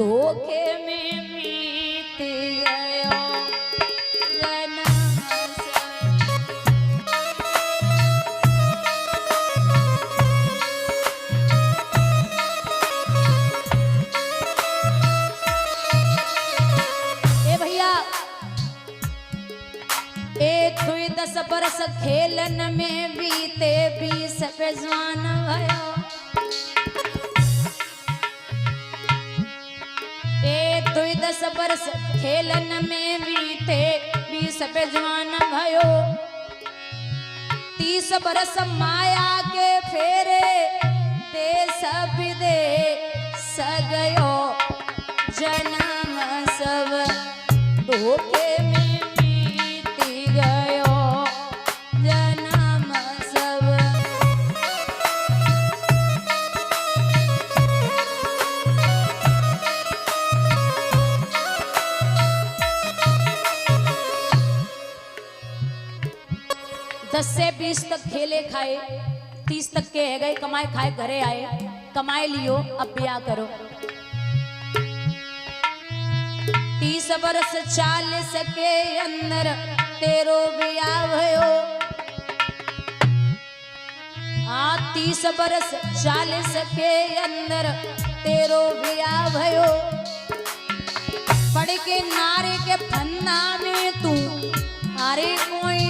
धोखे में बीत गयो जन्म ए भैया 1 2 10 बरस खेलन में बीते 20 पे जवान भयो 1 2 10 बरस खेलन में बीते 20 पे जवान भयो 30 बरस माया के फेरे देश विदेश गयो जन्म सब धोखे में बीत गयो जन्म सब दस से 20 तक खेले खाए 30 तक के है गए कमाए खाए घरे आए कमाए लियो अब ब्याह करो 30 बरस 40 के अंदर तेरो ब्याह भयो 30 बरस 40 के अंदर तेरो ब्याह भयो पढ़ के नारे के फन्ना में तू अरे कोई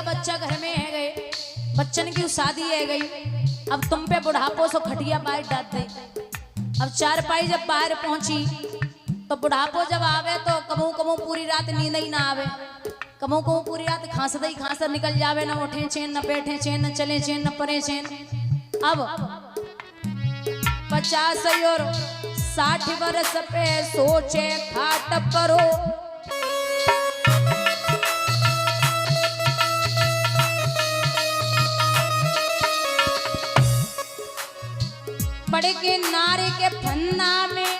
बच्चा घर में है गए बच्चन की शादी है गई अब तुम पे बुढ़ापो सो खटिया बाहर डाल दे अब 4 पाई जब बाहर पहुंची तो बुढ़ापो जब आवे तो कबू कबू पूरी रात नींद ही ना आवे कबू कबू पूरी रात खांसदा ही खांसर निकल जावे ना उठे चैन न बैठे चैन न चले चैन न परे चैन अब 50 और 60 बरस पे सोचे खाट परो बड़े के नारे के फन्ना में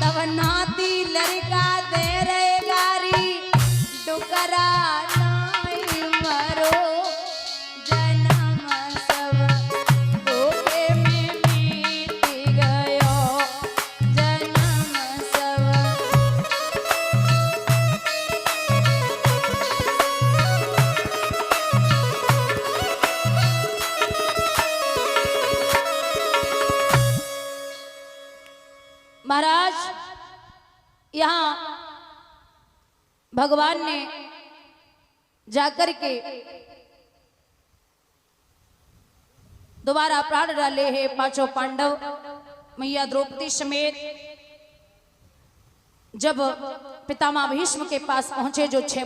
तब नाती लड़का दे रहे गारी डुकरा नहीं मरो जन्म सब धोखे में बीत गयो जन्म सब महाराज यहाँ भगवान ने जाकर के दोबारा प्राण डाले हैं 5 पांडव मैया द्रौपदी समेत जब पितामह भीष्म के पास पहुंचे जो 6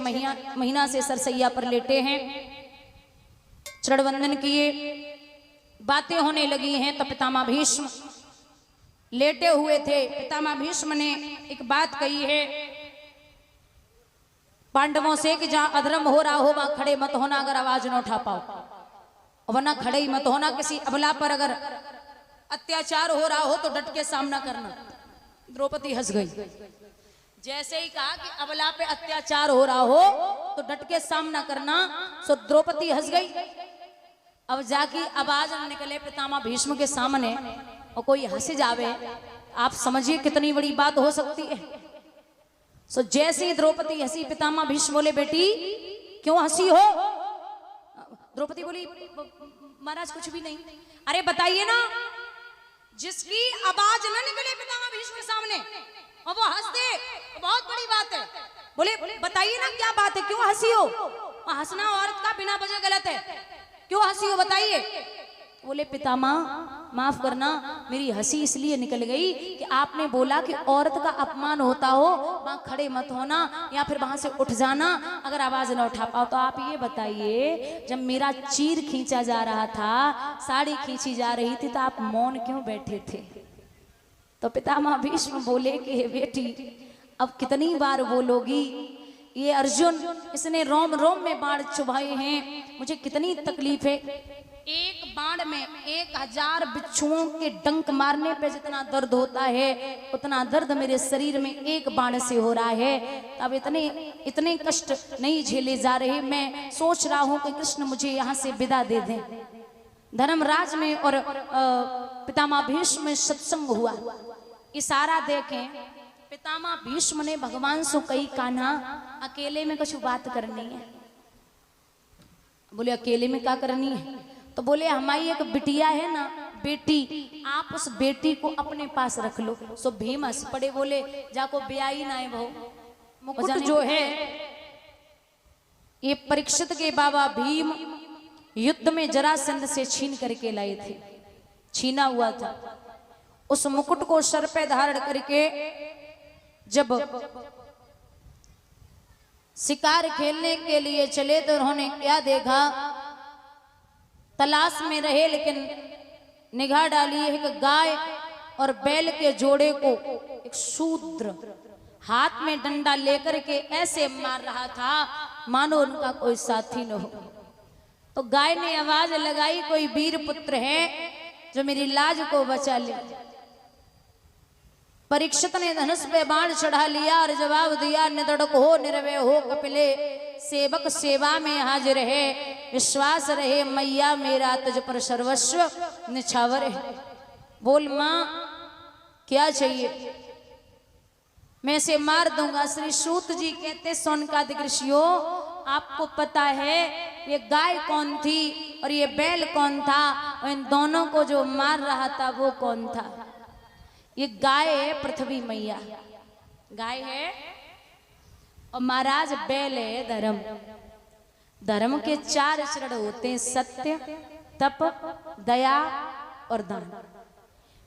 महीना से सरसैया पर लेटे हैं चरण वंदन किए बातें होने लगी हैं तो पितामह भीष्म लेटे हुए थे पितामह भीष्म ने एक बात कही है पांडवों से कि जहां अधर्म हो रहा हो वहां खड़े मत होना अगर आवाज न उठा पाओ वरना खड़े ही मत होना किसी अबला पर अगर अत्याचार हो रहा हो तो डट के सामना करना द्रौपदी हंस गई जैसे ही कहा कि अबला पे अत्याचार हो रहा हो तो डट के सामना करना सो द्रौपदी हंस गई अब जाके आवाज न निकले पितामह भीष्म के सामने और कोई हंस जावे आप समझिए कितनी बड़ी बात हो सकती है सो जैसे ही द्रौपदी हंसी पितामह भीष्म बोले बेटी क्यों हंसी हो द्रौपदी बोली महाराज कुछ भी नहीं अरे बताइए ना जिसकी आवाज न निकले पितामह भीष्म के सामने और वो हंस दे तो बहुत बड़ी बात है बोले बताइए ना क्या बात है क्यों हंसी हो हंसना औरत का बिना वजह गलत है क्यों हंसी हो बताइए बोले पितामह माफ करना, मेरी हंसी इसलिए निकल गई कि आपने बोला कि औरत का अपमान होता हो वहां खड़े मत होना या फिर वहां से उठ जाना अगर आवाज ना उठा पाओ। तो आप ये बताइए, जब मेरा चीर खींचा जा रहा था, साड़ी खींची जा रही थी, तो आप मौन क्यों बैठे थे? तो पितामह भीष्म बोले कि हे बेटी, अब कितनी बार बोलोगी? ये अर्जुन, इसने रोम रोम में बाण चुभाए हैं, मुझे कितनी तकलीफ है। एक बाण में 1000 बिच्छुओं के डंक मारने पे जितना दर्द होता है, उतना दर्द मेरे शरीर में एक बाण से हो रहा है। अब इतने कष्ट नहीं झेले जा रहे। मैं सोच रहा हूं कि कृष्ण मुझे यहाँ से विदा दे दें। धर्मराज में और पितामह भीष्म में सत्संग हुआ। इशारा देखें, पितामह भीष्म ने भगवान से कही, कान्हा अकेले में कुछ बात करनी है। बोले अकेले में क्या करनी है? तो बोले हमारी एक बिटिया है ना, बेटी, आप उस बेटी को अपने पास रख लो। सो भीम हंस पड़े, बोले जाको ब्याई ना है बहु, मुकुट जो है ये परीक्षित के बाबा भीम युद्ध में जरासंध से छीन करके लाए थे, छीना हुआ था। उस मुकुट को सर पे धारण करके जब शिकार खेलने के लिए चले तो उन्होंने क्या देखा? तलाश में रहे लेकिन निगाह डाली एक गाय और बैल के जोड़े को एक शूद्र हाथ में डंडा लेकर के ऐसे मार रहा था मानो उनका कोई साथी न हो। तो गाय ने आवाज लगाई, कोई वीर पुत्र है जो मेरी लाज को बचा ले। परीक्षित ने धनुष पे बाण चढ़ा लिया और जवाब दिया, निधड़क हो निर्भय हो कपिले, सेवक सेवा में हाजिर है, विश्वास रहे मैया मेरा तुझ पर सर्वस्व निछावर है। बोल मां क्या चाहिए, मैं से मार दूंगा। श्री सूत जी कहते, सोनकादिक ऋषियों आपको पता है ये गाय कौन थी और ये बैल कौन था, और इन दोनों को जो मार रहा था वो कौन था? ये गाय है पृथ्वी मैया, गाय है, और महाराज बैल है धर्म। धर्म के 4 चरण होते हैं, सत्य, तप, दया और दान।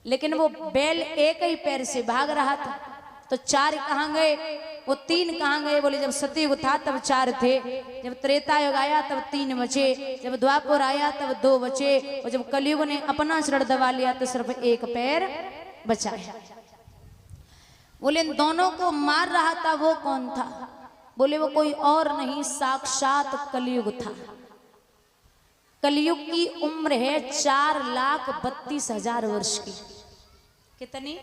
लेकिन वो बैल एक ही पैर से भाग रहा था, तो 4 कहाँ गए? वो 3 कहाँ गए? बोले जब सतयुग था तब 4 थे, जब त्रेता युग आया तब 3 बचे, जब द्वापर आया तब 2 बचे, और जब कलयुग ने अपना शरण दबा लिया तो सिर्फ 1 पैर बचा है। बोले इन दोनों को मार रहा था वो कौन था? बोले वो कोई और नहीं, साक्षात कलयुग था। कलयुग की उम्र है 4,32,000 वर्ष की। कितनी?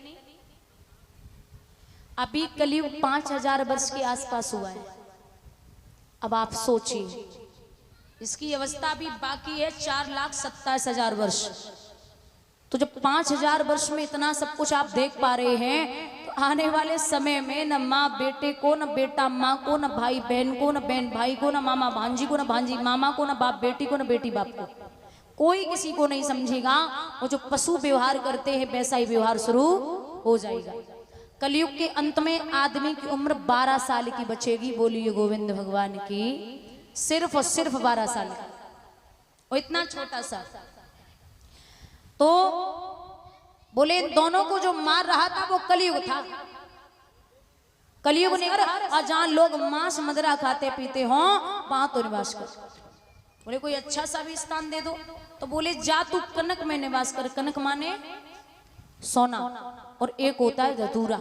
अभी कलयुग 5,000 वर्ष के आसपास हुआ है। अब आप सोचिए, इसकी अवस्था भी बाकी है 4,27,000 वर्ष। तो जब 5,000 वर्ष में इतना सब कुछ आप देख पा रहे हैं, तो आने वाले समय में न माँ बेटे को, न बेटा माँ को, न भाई बहन को, न बहन भाई को, न मामा भांजी को, न भांजी मामा को, न बाप बेटी को, न बेटी बाप को, कोई किसी को नहीं समझेगा। वो जो पशु व्यवहार करते हैं वैसा ही व्यवहार शुरू हो जाएगा। कलयुग के अंत में आदमी की उम्र 12 साल की बचेगी। बोलिए गोविंद भगवान की। सिर्फ और सिर्फ 12 साल का, और इतना छोटा सा। तो बोले दोनों को जो मार रहा था वो कलयुग था। कलयुग ने जहां लोग मांस मदिरा खाते पीते हों वहां तो निवास कर। बोले कोई अच्छा सा भी स्थान दे दो। तो बोले जा तू कनक में निवास कर। कनक माने सोना, और एक होता है धतूरा।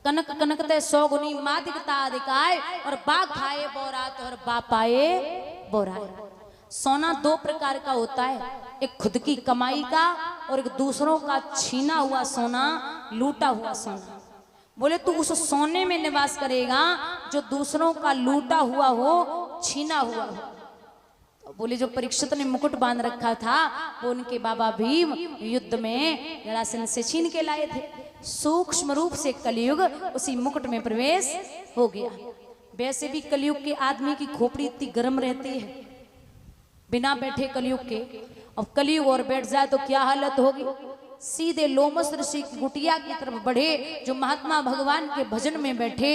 कनक कनक ते 100 गुनी मादिकता अधिकाय, और बाघ खाए बोरात और बाप आए बोराए। सोना 2 प्रकार का होता है, एक खुद की कमाई का और एक दूसरों का छीना हुआ सोना, लूटा हुआ सोना। बोले तू उस सोने में निवास करेगा जो दूसरों का लूटा हुआ हो, छीना हुआ हो। तो बोले जो परीक्षित ने मुकुट बांध रखा था वो उनके बाबा भीम युद्ध में जरासंध से छीन के लाए थे। सूक्ष्म रूप से कलयुग उसी मुकुट में प्रवेश हो गया। वैसे भी कलयुग के आदमी की खोपड़ी इतनी गर्म रहती है बिना बैठे कलयुग के। अब कलयुग और बैठ जाए तो क्या हालत होगी। सीधे लोमस ऋषि की कुटिया की तरफ बढ़े, जो महात्मा भगवान के भजन में बैठे,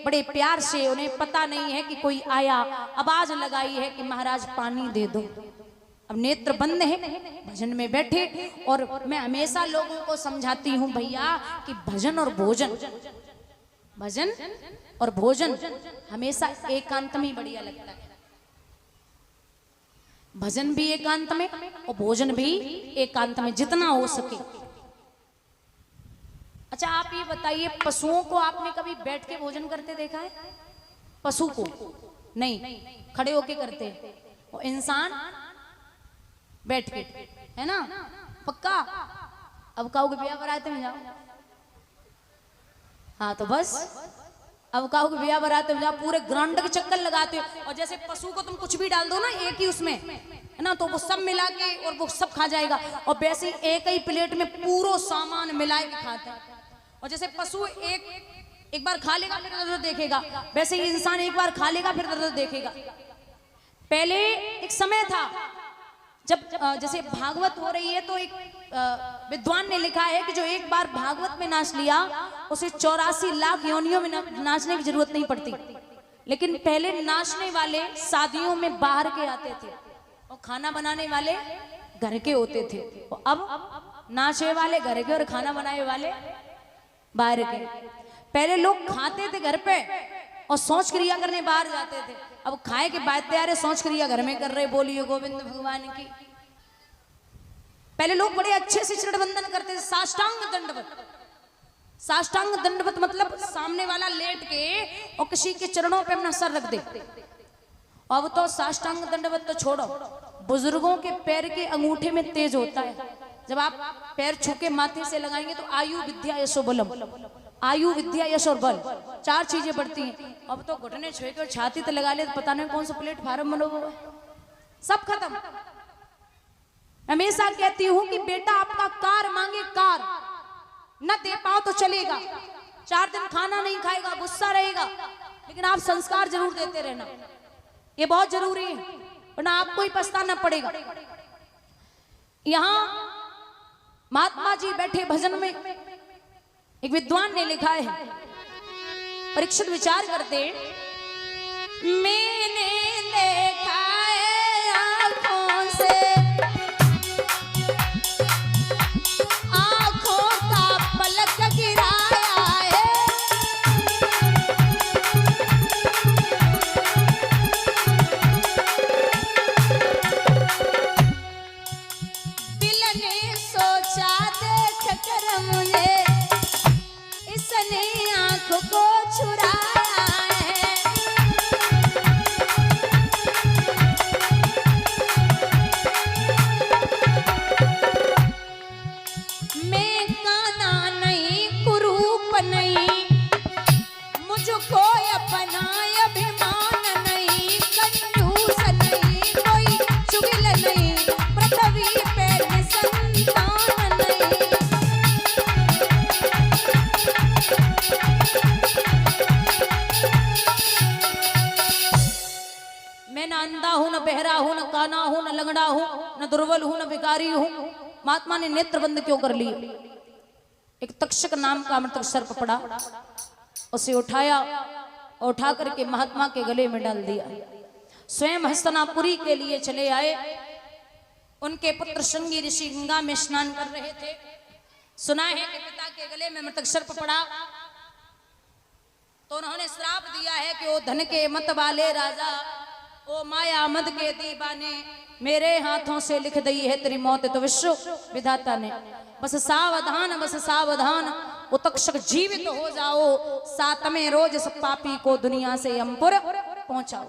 बड़े प्यार से, उन्हें पता नहीं है कि कोई आया, आवाज लगाई है कि महाराज पानी दे दो। अब नेत्र बंद है, भजन में बैठे। और मैं हमेशा लोगों को समझाती हूं भैया कि भजन और भोजन, भजन और भोजन हमेशा एकांत में बढ़िया लगता है। भजन भी एकांत में और भोजन भी एकांत में, जितना हो सके। अच्छा आप ये बताइए, पशुओं को आपने कभी बैठ के भोजन करते देखा है? पशु को नहीं, खड़े होके करते हैं। और इंसान बैठ के, है ना? पक्का? अब कहोगे बिया बराते में जाओ, हाँ तो बस अब कहोगे बिया बराते में जाओ, पूरे ग्राउंड के चक्कर लगाते हो। और जैसे पशु को तुम कुछ भी डाल दो ना एक ही उसमें, है ना, तो वो सब मिला के और वो सब खा जाएगा। और वैसे ही एक ही प्लेट में पूरा सामान मिला के खाता है। और जैसे पशु एक बार खा लेगा फिर दर्द देखेगा, वैसे ही इंसान एक बार खा लेगा फिर दर्द देखेगा। पहले एक समय था जब जैसे भागवत हो रही है तो एक विद्वान ने लिखा है कि जो एक बार भागवत में नाच लिया उसे 84 लाख योनियों में नाचने की जरूरत नहीं पड़ती। लेकिन पहले नाचने वाले शादियों में बाहर के आते थे और खाना बनाने वाले घर के होते थे। और अब नाचे वाले घर के और खाना बनाने वाले बाहर के। पहले लोग खाते थे घर पे और सोच क्रिया करने बाहर जाते थे। अब खाए के बाद तैयार है, सोच क्रिया घर में कर रहे। बोलिए गोविंद भगवान की। पहले लोग बड़े अच्छे से चरण वंदन करते थे, साष्टांग दंडवत। साष्टांग दंडवत मतलब सामने वाला लेट के और किसी के चरणों पे अपना सर रख दे। अब तो साष्टांग दंडवत तो छोड़ो, बुजुर्गों के पैर के अंगूठे में तेज होता है। जब आप पैर छू के माथे से लगाएंगे तो आयु विद्या यशो बलम, आयु विद्या यश और बल, 4 चीजें बढ़ती हैं। अब तो घुटने छुए के और छाती तो लगा ले, पता नहीं कौन सा प्लेटफार्म बनो, सब खत्म। हमेशा कहती हूं कि बेटा आपका कार मांगे कार, न दे पाओ तो चलेगा, 4 दिन खाना नहीं खाएगा, गुस्सा रहेगा, लेकिन आप संस्कार जरूर देते रहना, ये बहुत जरूरी है, वरना आपको ही पछताना पड़ेगा। यहां महात्मा जी बैठे भजन में, एक विद्वान ने लिखा है, परीक्षित विचार करते, मैंने देखा है आंखों से, आंखों का पलक गिराया है, दिल ने सोचा देख कर मुझे इसने आंख को छुराया है, मैं काना नहीं कुरूप नहीं, मुझको अपना अभिमान नहीं, कंजूस नहीं कोई चुगल नहीं, पृथ्वी पे संतान नहीं। मैं न अंधा हूं, न बहरा हूं, न काना हूं, न लंगड़ा हूं, न दुर्बल हूं, न भिखारी हूं। महात्मा ने नेत्र बंद क्यों कर लिए? एक तक्षक नाम का अमृत सर्प पड़ा, उसे उठाया, उठा करके महात्मा के गले में डाल दिया। स्वयं हस्तनापुरी के लिए चले आए। उनके पुत्र श्रृंगी ऋषि गंगा में स्नान कर रहे थे। सुना है कि पिता के गले में मृतक सर्प पड़ा तो उन्होंने श्राप दिया है कि ओ धन के मत वाले राजा, ओ माया मद के दीवाने, मेरे हाथों से लिख दी है तेरी मौत तो विश्व विधाता ने। बस सावधान, बस सावधान, वो तक्षक जीवित हो जाओ, 7वें रोज इस पापी को दुनिया से यमपुर पहुंचाओ।